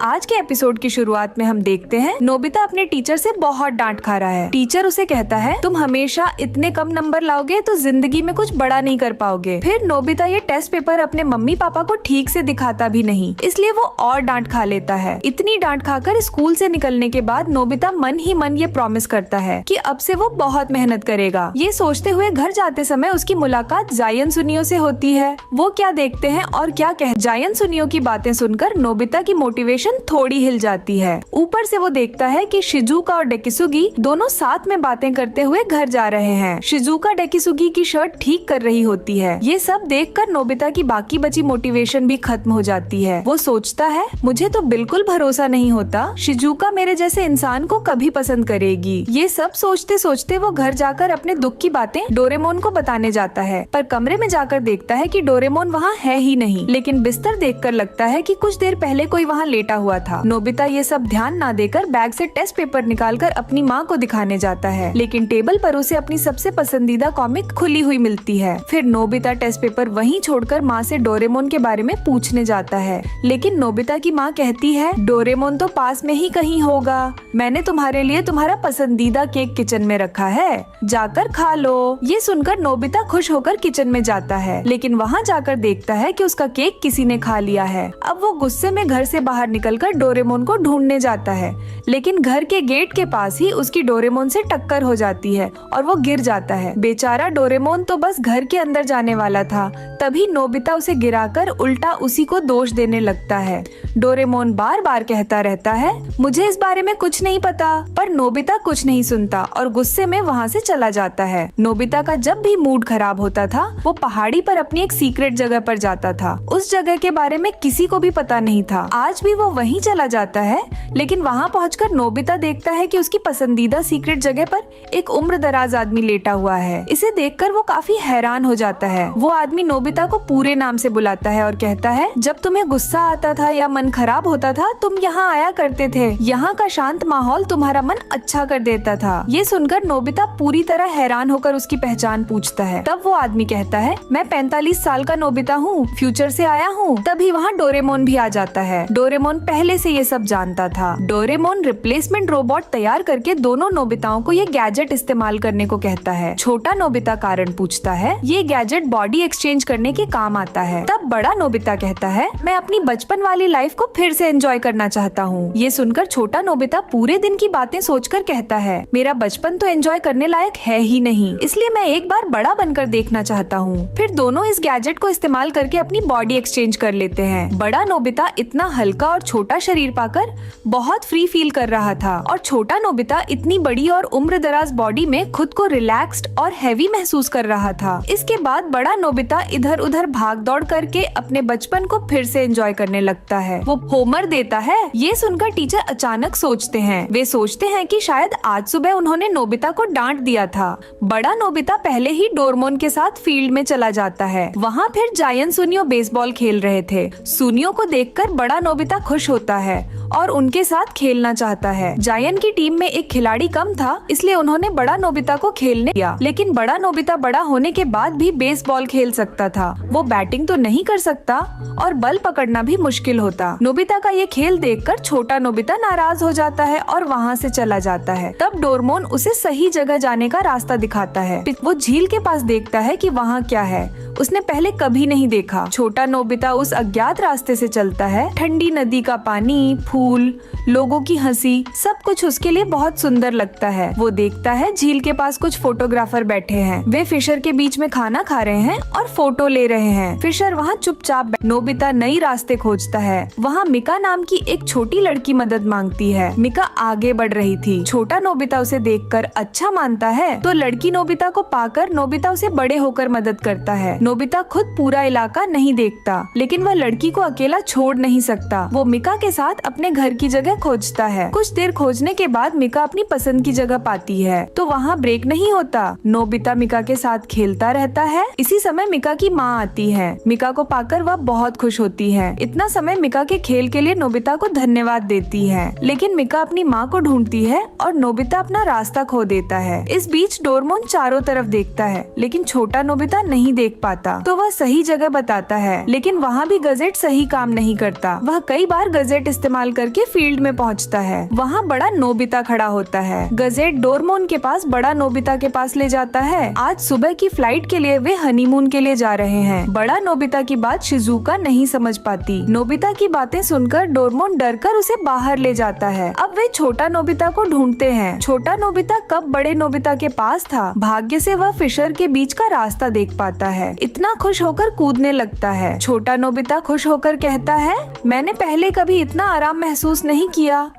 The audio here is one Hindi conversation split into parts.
आज के एपिसोड की शुरुआत में हम देखते हैं नोबिता अपने टीचर से बहुत डांट खा रहा है। टीचर उसे कहता है तुम हमेशा इतने कम नंबर लाओगे तो जिंदगी में कुछ बड़ा नहीं कर पाओगे। फिर नोबिता ये टेस्ट पेपर अपने मम्मी पापा को ठीक से दिखाता भी नहीं, इसलिए वो और डांट खा लेता है। इतनी डांट खाकर स्कूल से निकलने के बाद नोबिता मन ही मन ये प्रॉमिस करता है कि अब से वो बहुत मेहनत करेगा। ये सोचते हुए घर जाते समय उसकी मुलाकात जायन सुनियो से होती है। वो क्या देखते हैं और क्या जायन सुनियो की बातें सुनकर नोबिता की मोटिवेशन थोड़ी हिल जाती है। ऊपर से वो देखता है कि शिजुका और डेकिसुगी दोनों साथ में बातें करते हुए घर जा रहे हैं। शिजुका डेकिसुगी की शर्ट ठीक कर रही होती है। ये सब देखकर नोबिता की बाकी बची मोटिवेशन भी खत्म हो जाती है। वो सोचता है मुझे तो बिल्कुल भरोसा नहीं होता शिजुका मेरे जैसे इंसान को कभी पसंद करेगी। ये सब सोचते सोचते वो घर जाकर अपने दुख की बातें डोरेमोन को बताने जाता है, पर कमरे में जाकर देखता है कि डोरेमोन वहाँ है ही नहीं। लेकिन बिस्तर देखकर लगता है कि कुछ देर पहले कोई वहाँ लेटा हुआ था। नोबिता ये सब ध्यान ना देकर बैग से टेस्ट पेपर निकालकर अपनी माँ को दिखाने जाता है, लेकिन टेबल पर उसे अपनी सबसे पसंदीदा कॉमिक खुली हुई मिलती है। फिर नोबिता टेस्ट पेपर वहीं छोड़कर माँ से डोरेमोन के बारे में पूछने जाता है, लेकिन नोबिता की माँ कहती है डोरेमोन तो पास में ही कहीं होगा। मैंने तुम्हारे लिए तुम्हारा पसंदीदा केक किचन में रखा है, जाकर खा लो। ये सुनकर नोबिता खुश होकर किचन में जाता है, लेकिन वहाँ जाकर देखता है कि उसका केक किसी ने खा लिया है। अब वो गुस्से में घर से बाहर निकलकर डोरेमोन को ढूंढने जाता है, लेकिन घर के गेट के पास ही उसकी डोरेमोन से टक्कर हो जाती है और वो गिर जाता है। बेचारा डोरेमोन तो बस घर के अंदर जाने वाला था, तभी नोबिता उसे गिराकर उल्टा उसी को दोष देने लगता है। डोरेमोन बार बार कहता रहता है मुझे इस बारे में कुछ नहीं पता, पर नोबिता कुछ नहीं सुनता और गुस्से में वहाँ से चला जाता है। नोबिता का जब भी मूड खराब होता था वो पहाड़ी पर अपनी एक सीक्रेट जगह पर जाता था। उस जगह के बारे में किसी को भी पता नहीं था। आज भी वो वहीं चला जाता है, लेकिन वहाँ पहुंचकर नोबिता देखता है कि उसकी पसंदीदा सीक्रेट जगह पर एक उम्र दराज आदमी लेटा हुआ है। इसे देखकर वो काफी हैरान हो जाता है। वो आदमी नोबिता को पूरे नाम से बुलाता है और कहता है जब तुम्हें गुस्सा आता था या मन खराब होता था तुम यहाँ आया करते थे। यहाँ का शांत माहौल तुम्हारा मन अच्छा कर देता था। ये सुनकर नोबिता पूरी तरह हैरान होकर उसकी पहचान पूछता है। तब वो आदमी कहता है मैं 45 साल का नोबिता हूँ, फ्यूचर से आया हूँ। तभी वहाँ डोरेमोन भी आ जाता है। डोरेमोन पहले से ये सब जानता था। डोरेमोन रिप्लेसमेंट रोबोट तैयार करके दोनों नोबिताओं को ये गैजेट इस्तेमाल करने को कहता है। छोटा नोबिता कारण पूछता है ये गैजेट बॉडी एक्सचेंज करने के काम आता है। तब बड़ा नोबिता कहता है मैं अपनी बचपन वाली लाइफ को फिर से एंजॉय करना चाहता हूँ। ये सुनकर छोटा नोबिता पूरे दिन की बातें सोचकर कहता है मेरा बचपन तो एंजॉय करने लायक है ही नहीं, इसलिए मैं एक बार बड़ा बनकर देखना चाहता हूँ। फिर दोनों इस गैजेट को इस्तेमाल करके अपनी बॉडी एक्सचेंज कर लेते हैं। बड़ा नोबिता इतना हल्का और छोटा शरीर पाकर बहुत फ्री फील कर रहा था और छोटा नोबिता इतनी बड़ी और उम्र दराज बॉडी में खुद को रिलैक्स्ड और हैवी महसूस कर रहा था। इसके बाद बड़ा नोबिता इधर उधर भाग दौड़ करके अपने बचपन को फिर से एंजॉय करने लगता है। वो होमवर्क देता है। ये सुनकर टीचर अचानक सोचते हैं। वे सोचते हैं कि शायद आज सुबह उन्होंने नोबिता को डांट दिया था। बड़ा नोबिता पहले ही डोरेमोन के साथ फील्ड में चला जाता है। वहाँ फिर जायन सुनियो बेसबॉल खेल रहे थे। सुनियो को देखकर बड़ा नोबिता खुश होता है और उनके साथ खेलना चाहता है। जायन की टीम में एक खिलाड़ी कम था, इसलिए उन्होंने बड़ा नोबिता को खेलने दिया। लेकिन बड़ा नोबिता बड़ा होने के बाद भी बेसबॉल खेल सकता था। वो बैटिंग तो नहीं कर सकता और बल पकड़ना भी मुश्किल होता। नोबिता का ये खेल देखकर छोटा नोबिता नाराज हो जाता है और वहाँ से चला जाता है। तब डोरेमोन उसे सही जगह जाने का रास्ता दिखाता है। वो झील के पास देखता है कि वहाँ क्या है, उसने पहले कभी नहीं देखा। छोटा नोबिता उस अज्ञात रास्ते से चलता है। ठंडी नदी का पानी, फूल, लोगों की हंसी, सब कुछ उसके लिए बहुत सुंदर लगता है। वो देखता है झील के पास कुछ फोटोग्राफर बैठे हैं। वे फिशर के बीच में खाना खा रहे हैं और फोटो ले रहे हैं। फिशर वहाँ चुपचाप। नोबिता नई रास्ते खोजता है। वहाँ मिका नाम की एक छोटी लड़की मदद मांगती है। मिका आगे बढ़ रही थी। छोटा नोबिता उसे देखकर अच्छा मानता है, तो लड़की नोबिता को पाकर नोबिता उसे बड़े होकर मदद करता है। नोबिता खुद पूरा इलाका नहीं देखता, लेकिन वह लड़की को अकेला छोड़ नहीं सकता। वो मिका के साथ अपने घर की जगह खोजता है। कुछ देर खोजने के बाद मिका अपनी पसंद की जगह पाती है, तो वहाँ ब्रेक नहीं होता। नोबिता मिका के साथ खेलता रहता है। इसी समय मिका की माँ आती है। मिका को पाकर वह बहुत खुश होती है। इतना समय मिका के खेल के लिए नोबिता को धन्यवाद देती है, लेकिन मिका अपनी माँ को ढूंढती है और नोबिता अपना रास्ता खो देता है। इस बीच डोरेमोन चारों तरफ देखता है, लेकिन छोटा नोबिता नहीं देख पाता, तो वह सही जगह बताता है, लेकिन वहाँ भी गजेट सही काम नहीं करता। वह कई बार गजेट इस्तेमाल करके फील्ड में पहुंचता है। वहाँ बड़ा नोबिता खड़ा होता है। गजेट डोरेमोन के पास बड़ा नोबिता के पास ले जाता है। आज सुबह की फ्लाइट के लिए वे हनीमून के लिए जा रहे हैं। बड़ा नोबिता की बात शिजुका नहीं समझ पाती। नोबिता की बातें सुनकर डोरेमोन डरकर उसे बाहर ले जाता है। अब वे छोटा नोबिता को ढूंढते हैं। छोटा नोबिता कब बड़े नोबिता के पास था। भाग्य से वह फिशर के बीच का रास्ता देख पाता है। इतना खुश होकर कूदने लगता है। छोटा नोबिता खुश होकर कहता है, मैंने पहले कभी इतना आराम महसूस नहीं किया।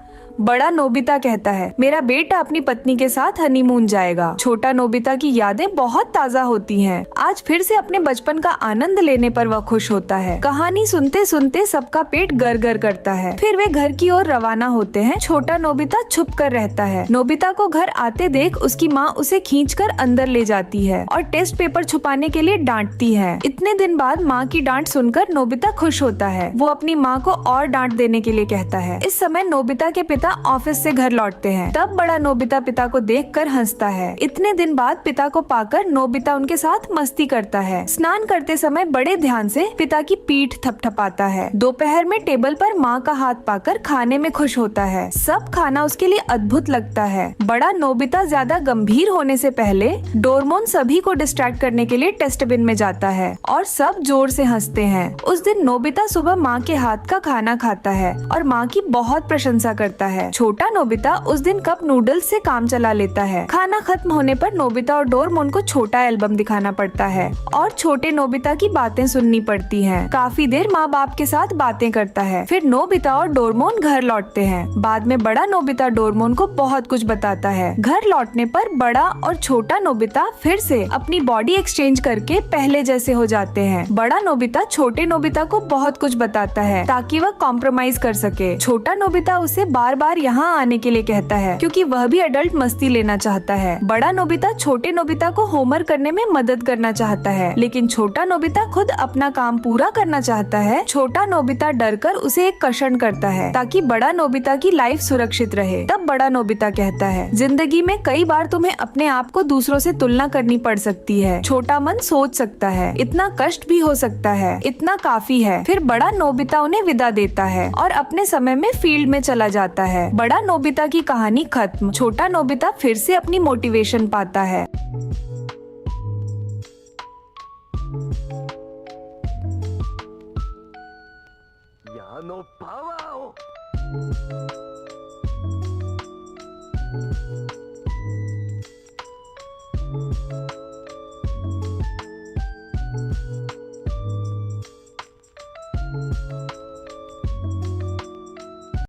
बड़ा नोबिता कहता है, मेरा बेटा अपनी पत्नी के साथ हनीमून जाएगा। छोटा नोबिता की यादें बहुत ताज़ा होती हैं। आज फिर से अपने बचपन का आनंद लेने पर वह खुश होता है। कहानी सुनते सुनते सबका पेट गर-गर करता है। फिर वे घर की ओर रवाना होते हैं। छोटा नोबिता छुप कर रहता है। नोबिता को घर आते देख उसकी माँ उसे खींचकर अंदर ले जाती है और टेस्ट पेपर छुपाने के लिए डांटती है। इतने दिन बाद माँ की डांट सुनकर नोबिता खुश होता है। वो अपनी माँ को और डांट देने के लिए कहता है। इस समय नोबिता के पिता ऑफिस से घर लौटते हैं। तब बड़ा नोबिता पिता को देखकर हंसता है। इतने दिन बाद पिता को पाकर नोबिता उनके साथ मस्ती करता है। स्नान करते समय बड़े ध्यान से पिता की पीठ थपथपाता है। दोपहर में टेबल पर माँ का हाथ पाकर खाने में खुश होता है। सब खाना उसके लिए अद्भुत लगता है। बड़ा नोबिता ज्यादा गंभीर होने से पहले डोरेमोन सभी को डिस्ट्रैक्ट करने के लिए डस्टबिन में जाता है और सब जोर से हंसते हैं। उस दिन नोबिता सुबह माँ के हाथ का खाना खाता है और माँ की बहुत प्रशंसा करता है। छोटा नोबिता उस दिन कप नूडल्स से काम चला लेता है। खाना खत्म होने पर नोबिता और डोरेमोन को छोटा एल्बम दिखाना पड़ता है और छोटे नोबिता की बातें सुननी पड़ती हैं। काफी देर माँ बाप के साथ बातें करता है। फिर नोबिता और डोरेमोन घर लौटते हैं। बाद में बड़ा नोबिता डोरेमोन को बहुत कुछ बताता है। घर लौटने पर बड़ा और छोटा नोबिता फिर से अपनी बॉडी एक्सचेंज करके पहले जैसे हो जाते हैं। बड़ा नोबिता छोटे नोबिता को बहुत कुछ बताता है ताकि वह कॉम्प्रोमाइज कर सके। छोटा नोबिता उसे बार बार यहाँ आने के लिए कहता है क्योंकि वह भी एडल्ट मस्ती लेना चाहता है। बड़ा नोबिता छोटे नोबिता को होमवर्क करने में मदद करना चाहता है, लेकिन छोटा नोबिता खुद अपना काम पूरा करना चाहता है। छोटा नोबिता डरकर उसे एक कषण करता है ताकि बड़ा नोबिता की लाइफ सुरक्षित रहे। तब बड़ा नोबिता कहता है, जिंदगी में कई बार तुम्हें अपने आप को दूसरों से तुलना करनी पड़ सकती है। छोटा मन सोच सकता है, इतना कष्ट भी हो सकता है, इतना काफी है। फिर बड़ा नोबिता उन्हें विदा देता है और अपने समय में फील्ड में चला जाता है। बड़ा नोबिता की कहानी खत्म। छोटा नोबिता फिर से अपनी मोटिवेशन पाता है। No power